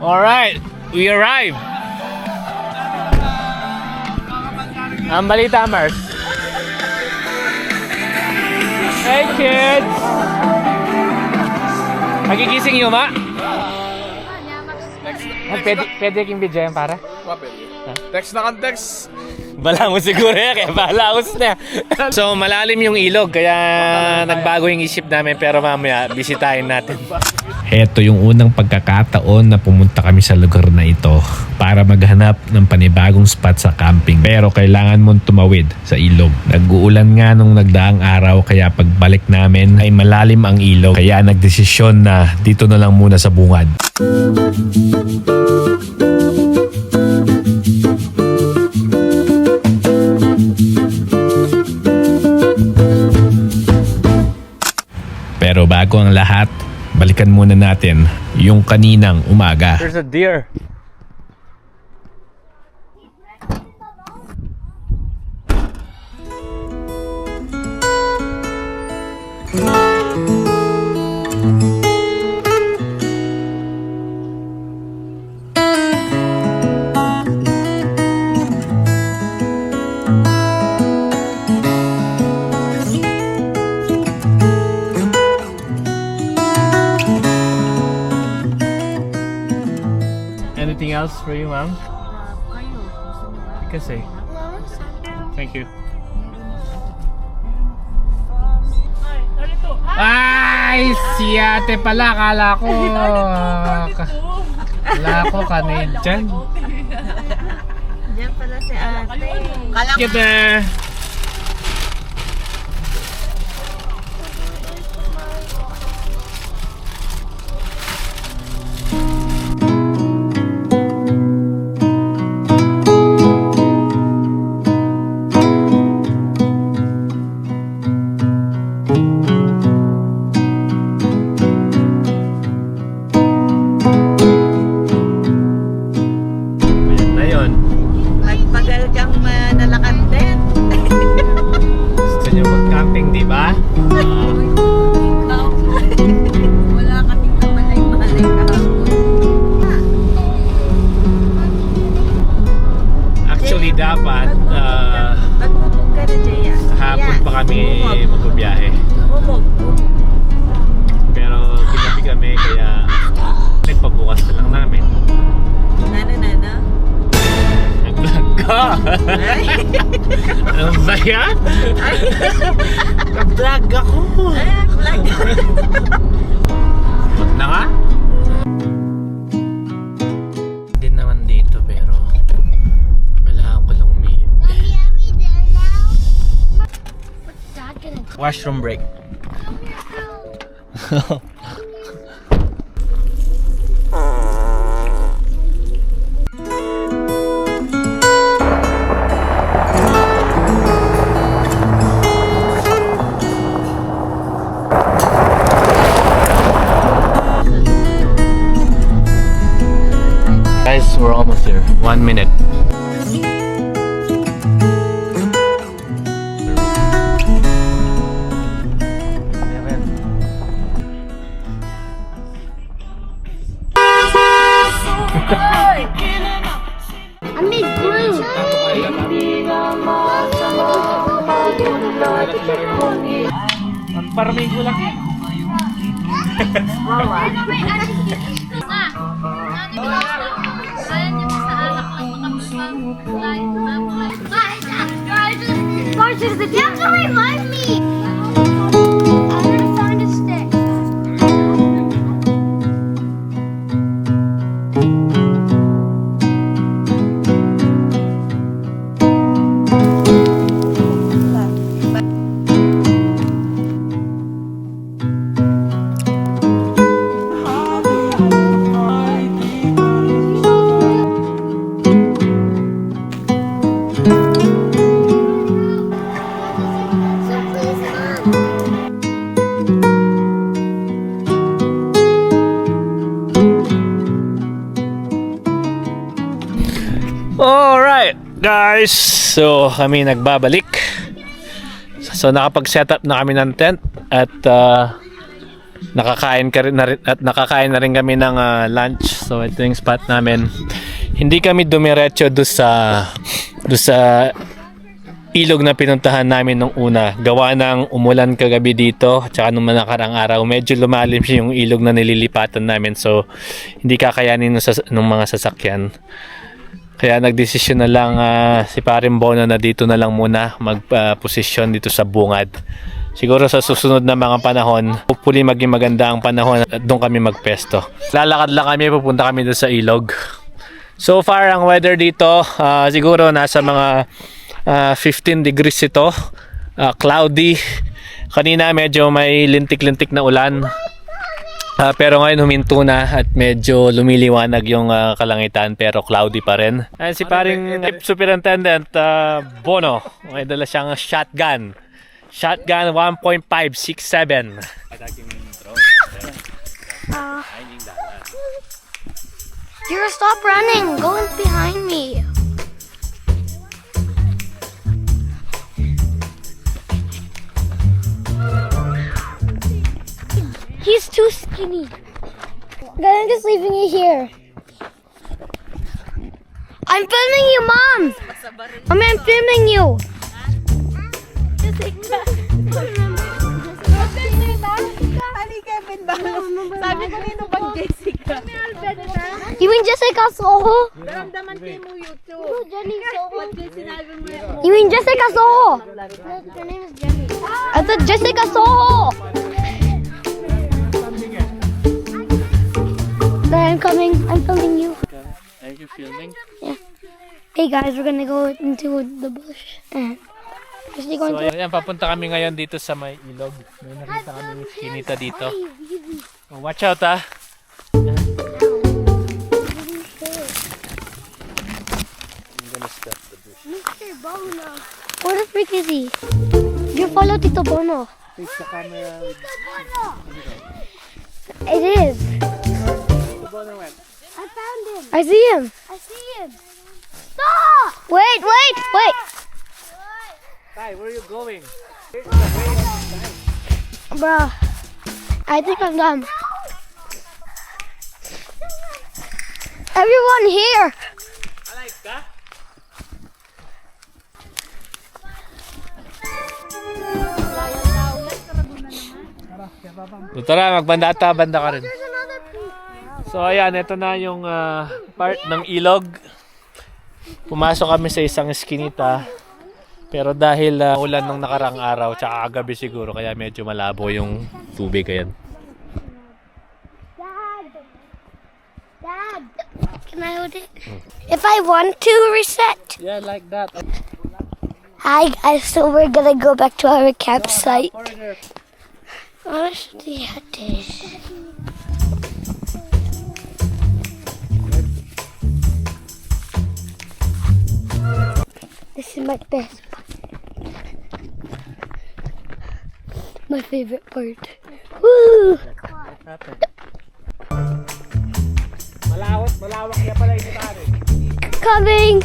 Alright, we arrived. Ang balita, Mars. Hey kids! Magigising nyo, ma? Pwede yung video yan, para? Text na kan text. Balangos siguro yan, kaya balangos na. So, malalim yung ilog, kaya nagbago yung isip namin, pero mamaya, bisitahin natin. Ito yung unang pagkakataon na pumunta kami sa lugar na ito para maghanap ng panibagong spot sa camping. Pero kailangan mong tumawid sa ilog. Nag-uulan nga nung nagdaang araw, kaya pagbalik namin ay malalim ang ilog. Kaya nagdesisyon na dito na lang muna sa bungad. Pero bago ang lahat, balikan muna natin yung kaninang umaga. There's a deer. Anything else for you, ma'am? You can say. Thank you. Ay, si ate pala. Kala ko. Kala ko kanin dyan. Diyan pala si ate. Kita. Nagpagal kang manalakan din. Gusto niyo mag-camping, di ba? Wala kaming kamalay-malay kahapon. Actually, dapat Magmumog ka na, Jaya. hapon pa kami magbabiyahe. Bumog. Pero ginabi kami, kaya nagpabukas na lang namin. Nana. Nag-vlog ka! Ano ba yan? Nag-vlog ako! Vlog. Wag na nga? Hindi naman dito, pero kailangan ko lang umihi. Washroom break. Guys, we're almost here. 1 minute. I made glue. Parang ko lang. You have to remind me. I'm gonna find a stick. Alright guys, so kami nagbabalik. So nakapag-set up na kami ng tent at nakakain na rin kami ng lunch So ito yung spot namin. Hindi kami dumiretso doon sa ilog na pinuntahan namin nung una. Gawa ng umulan kagabi dito at saka nung nakarang araw. Medyo lumalim siya yung ilog na nililipatan namin. So hindi kakayanin ng mga sasakyan. Kaya nagdesisyon na lang si Paring Bono na dito na lang muna magposisyon dito sa bungad. Siguro sa susunod na mga panahon, hopefully maging maganda ang panahon at doon kami magpesto. Lalakad lang kami, pupunta kami doon sa ilog. So far, ang weather dito, siguro nasa mga 15 degrees ito. Cloudy. Kanina medyo may lintik-lintik na ulan. Pero ngayon huminto na at medyo lumiliwanag yung kalangitan pero cloudy pa rin. Ayan si paring Superintendent Bono. May dala siyang shotgun. Shotgun 1.567. You're stop running. Go in behind me. He's too skinny. Then I'm just leaving you here. I'm filming you, Mom. Mommy, I'm filming you. Sabi ko nito pag Jessica. You mean Jessica Soho? Naramdaman ko mo YouTube. No, Jenny Soho. Sinabi mo yan. You mean Jessica Soho? Her name is Jenny. I said Jessica Soho. I'm coming. I'm filming you. Are you filming? Yeah. Hey guys, we're gonna go into the bush and just So going to. ayan, papunta kami ngayon dito sa may ilog. May nakita kami yung skinita dito. Oh, watch out I'm gonna stop the bush. Mr. Bono. Where the freak is he? You follow Tito Bono. Face the camera. It is. I found him. I see him. I see him. Stop! Wait. Hi, where are you going? Bruh. I think I'm done. Everyone here. So, tara, banda ka rin. There's another piece. So ayan, ito na yung part ng ilog. Pumasok kami sa isang eskinita. Pero dahil ulan nung nakarang araw, tsaka kagabi siguro, kaya medyo malabo yung tubig. Ayan. Dad. Can I hold it? If I want to reset. Yeah, like that. Hi guys, so we're gonna go back to our campsite. Honestly, this is my best part. My favorite part. Woo! Malawak niya pala yung tarin. Coming!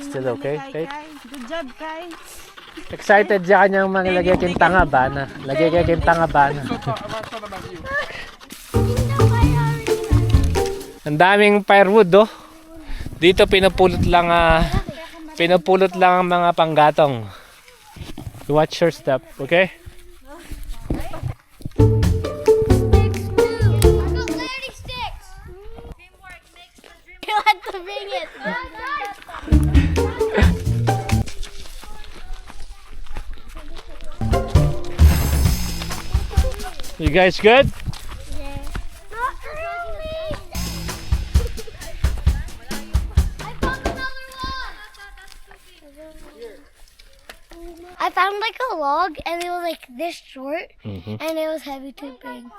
Still okay? Kate? Good job, Kai. Excited siya kanyang maglagay kayong tanga ba na? Lagay kayo kayong tanga ba na? Ang daming firewood oh. Dito pinupulot lang ang mga panggatong. Watch your step, okay? You had to bring it. You guys good? Not really. I found another one. I found like a log and it was like this short and it was heavy to bring.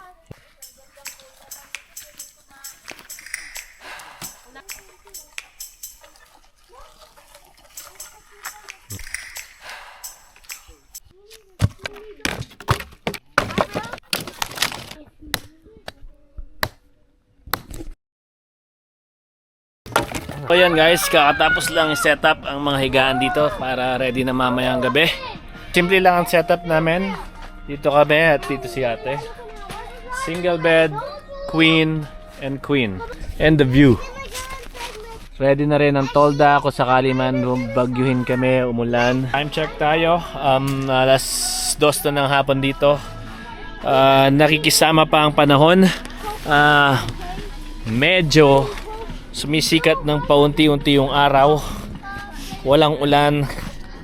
So yan guys, kakatapos lang i-setup ang mga higaan dito para ready na mamayang gabi. Simple lang ang setup namin. Dito kami at dito si ate. Single bed, queen, and queen. And the view. Ready na rin ang tolda kung sakali man bagyuhin kami, umulan. Time check tayo. Alas 2 na ng hapon dito. Nakikisama pa ang panahon. Medyo sumisikat ng paunti-unti yung araw. Walang ulan.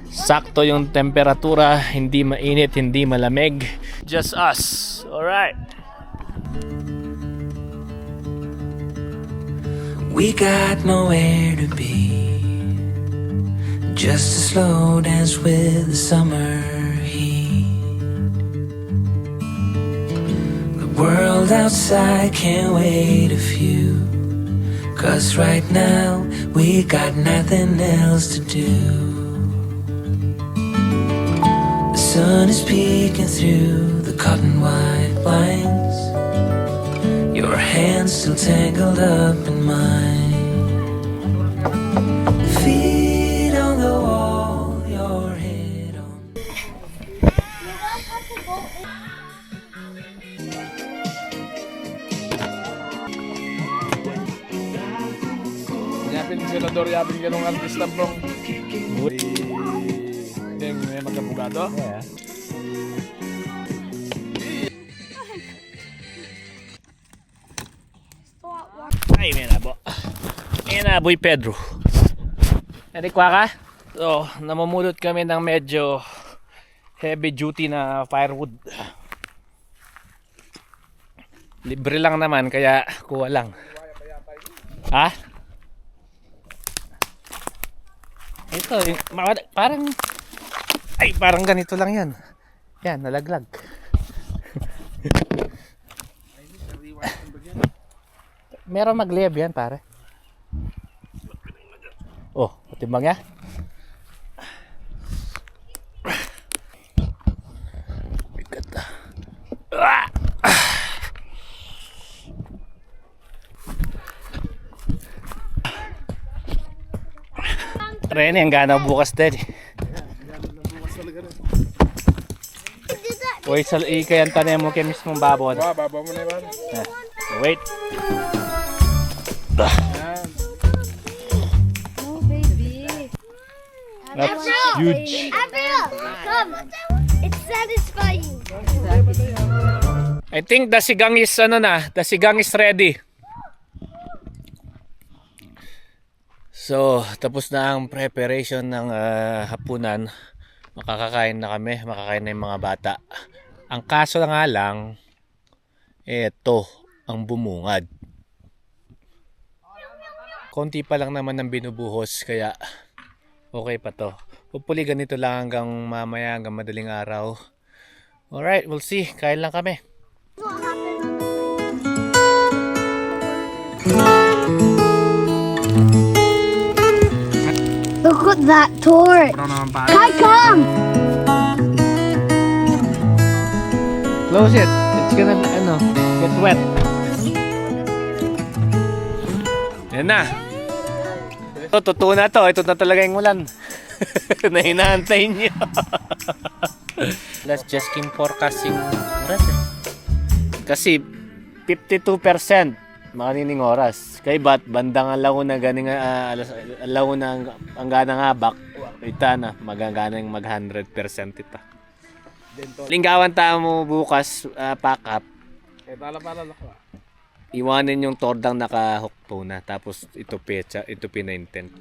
Sakto yung temperatura. Hindi mainit, hindi malamig. Just us. Alright. We got nowhere to be, just a slow dance with the summer heat. The world outside can't wait a few, 'cause right now we got nothing else to do. The sun is peeking through the cotton white blinds, your hands still tangled up in mine. Feet on the wall, your head on. Yapin senador, yapin ka nung artista bro. Yung may magkabugado. Yeah. Ay, may nabo. May naboy Pedro. Nalikwa ka? So, namumulot kami ng medyo heavy duty na firewood. Libre lang naman, kaya kuha lang. Ha? Ito, parang parang ganito lang yan. Yan, nalaglag. Meron mag-lab yan, pare. Oh, patimbang niya. Bigat. Rene, ang gana bukas din. Uy, ikayanta na mo kay mismong babon. Baba mo na yun. Wait. Oh, baby. That's huge. Avril, come. It's satisfying. I think the sigang is the sigang is ready. So, tapos na ang preparation ng hapunan. Makakakain na kami, makakain na yung mga bata. Ang kaso nga lang, eto ang bumungad. Konti pa lang naman ang binubuhos, kaya okay pa to. Hopefully ganito lang hanggang mamaya, hanggang madaling araw. Alright, we'll see. Kain lang kami. Look at that torch. Kai, come. Close it. It's gonna get wet. Yan na. Ito, totoo na to. Ito na talaga yung ulan. Na hinahantay niyo. Let's just keep forecasting oras eh. Kasi 52% makanining oras. Kay bandang alauna ganing alauna ang ganang habak. Ita na magaganang mag 100% ita. Linggawan ta mo bukas pack up. Tala ko. Iwanin yung tordang naka-hook na, tapos ito pecha, ito pinaintent.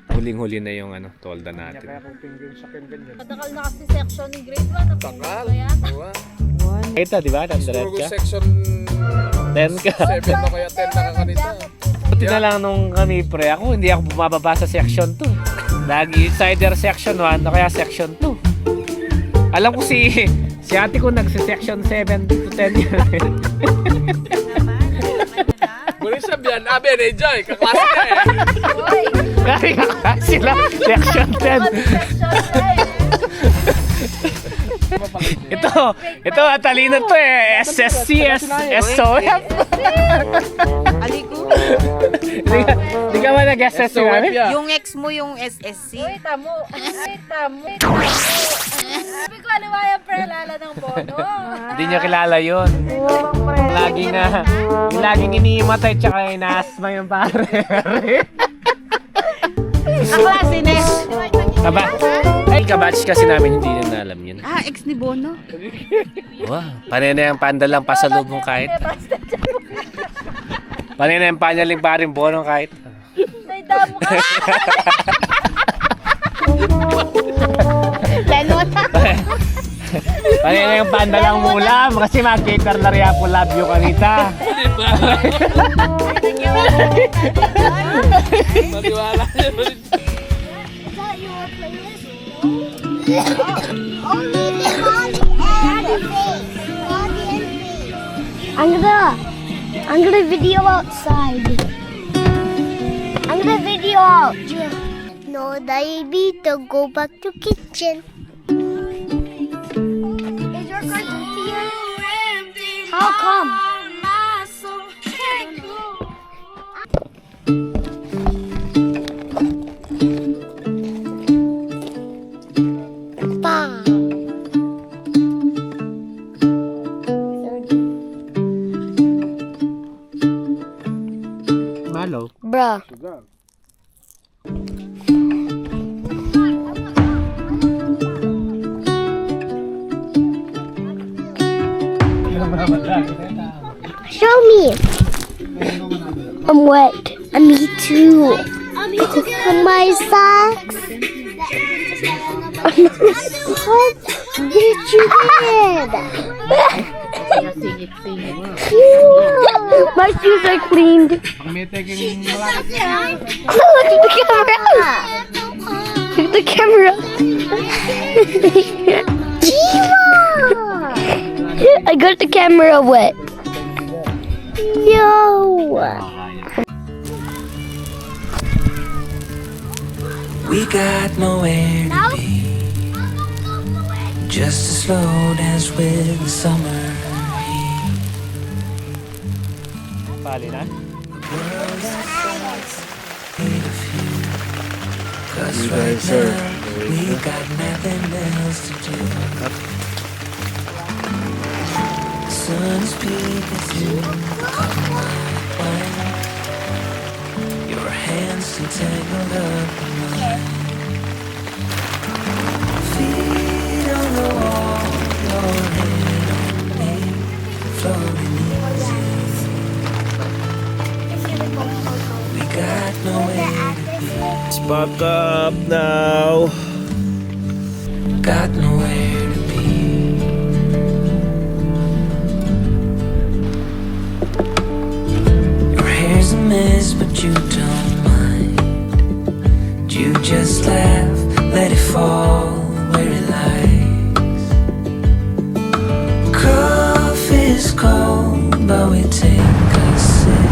Huling-huli na yung tolda natin. Kaya kung penguin siya ganyan. Patakal na kasi section ng grade 1. Takal. Ito, di ba? Nandred Siguro ka? section 10 ka. 7 na kaya 10 na ka kanita. Buti na lang nung kami pre ako, hindi ako bumababa sa section 2. Lagi insider section 1 o kaya section 2. Alam ko si ate ko nagsi-section 7 to 10 yun. Muli sabihan, abe, Jay, kaklase na eh. Kaya ka sila, section 10. Ito, talino to eh. SSC, SOF. Aligo. Hindi ka ba nag-SS So, namin? yeah. Yung ex mo yung SSC. Uy, tamo. Uy, tamo. Sabi ko, aliwayan prelala ng bono. Hindi niya kilala yun. Laging iniimatay tsaka inaasma yung pare. Kaklase na. Kabatch kasi namin hindi na alam yun. Ah, ex ni Bono. Wow, panay na yung panda lang pasalubong kahit. Panay na yung panyaling paring Bono kahit. Ay, damo ka. Lenot. Panay na yung panda lang ulam kasi mag-cater na rin po love you kanita. Matiwala niya. Is that your playlist? Only the Body and face. I'm gonna video outside. I'm gonna video out. No, baby, to go back to kitchen. Is your car empty yet? How come? Pa. Malo. Bruh. Show me. I'm wet. Me too. My socks. What did you did? My shoes are cleaned. Look at the camera. Look at the camera. I got the camera wet. No. We got nowhere to be. Just a slow dance with the summer heat. Pali na. Need a few. 'Cause right now we got nothing else to do. The sun is peeking through the cotton white wine. Your hands still tangled up in mine. Feet on the wall, your head on me, floating easy. We got nowhere to be. Spark up now. Got nowhere to be. Your hair's a mess, but you don't mind. You just laugh, let it fall where it lies. Coffee's cold, but we take a sip.